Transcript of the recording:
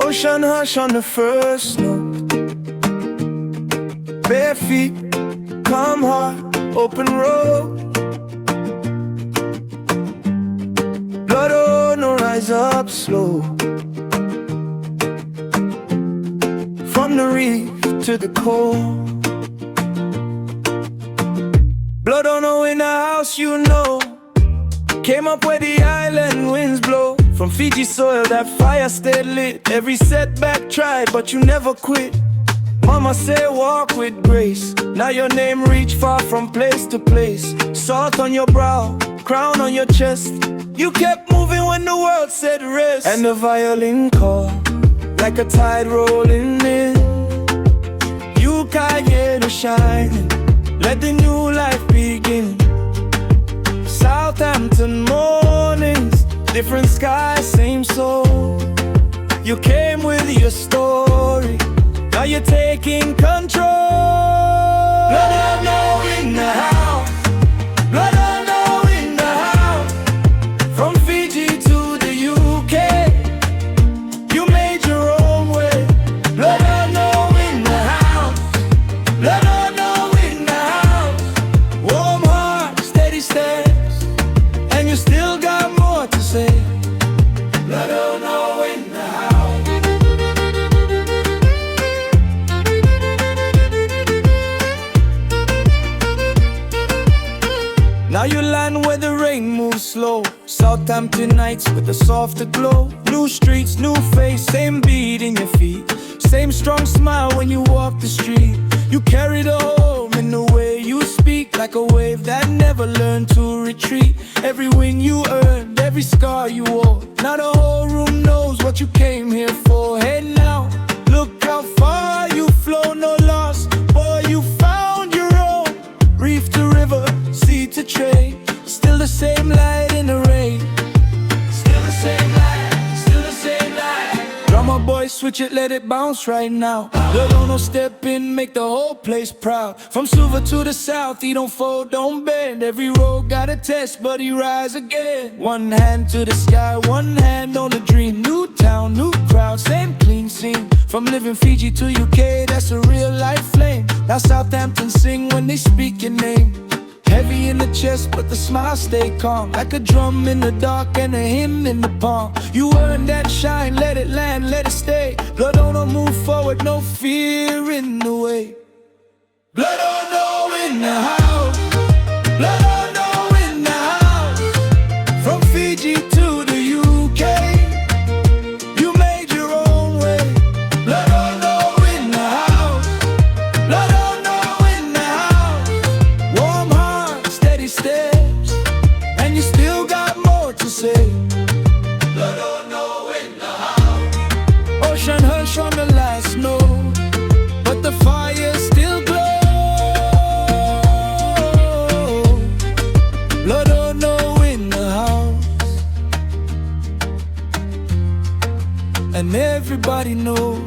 Ocean hush on the first note, bare feet, calm heart, open road. BloodOno rise up slow, from the reef to the core. BloodOno in the house, you know. Came up where the island winds blow. From Fiji soil, that fire stayed lit. Every setback tried, but you never quit. Mama said walk with grace. Now your name reach far from place to place. Salt on your brow, crown on your chest. You kept moving when the world said rest. And the violin call, like a tide rolling in. You can't get to shine, let the new life begin. Southampton mornings, different sky, same soul. You came with your story, now you're taking control. BloodOno in the house, BloodOno in the house. From Fiji to the UK, you made your own way. BloodOno in the house, BloodOno in the house. Warm heart, steady steps, and you still got more to say. BloodOno in the house. Now you land where the rain moves slow. Southampton nights with a softer glow. New streets, new face, same beat in your feet. Same strong smile when you walk the street. You carry the home in the way you speak, like a wave that never learned to retreat. Every win you earned, every scar you wore. Now the whole room knows what you came here for. Hey now, look how far you've flown, no loss. Boy, you found your own. Reef to river, sea to trade. Still the same light in the rain. Still the same light, still the same light. Drummer boy, switch it, let it bounce right now. BloodOno step in, make the whole place proud. From Suva to the south, he don't fold, don't bend. Every road got a test, but he rise again. One hand to the sky, one hand on the dream. New town, new crowd, same clean scene. From living Fiji to UK, that's a real life flame. Now Southampton sing when they speak your name. Heavy in the chest, but the smile stay calm. Like a drum in the dark and a hymn in the palm. You earn that shine, let it land, let it stay. BloodOno move forward, no fear in the way. BloodOno in the house, BloodOno in the house. From Fiji to the UK, you made your own way. BloodOno in the house, BloodOno in the house. Warm heart, steady steps, and you still got more to say. BloodOno in the house. Ocean hush on the last note, but the fire still glows. BloodOno in the house, and everybody knows.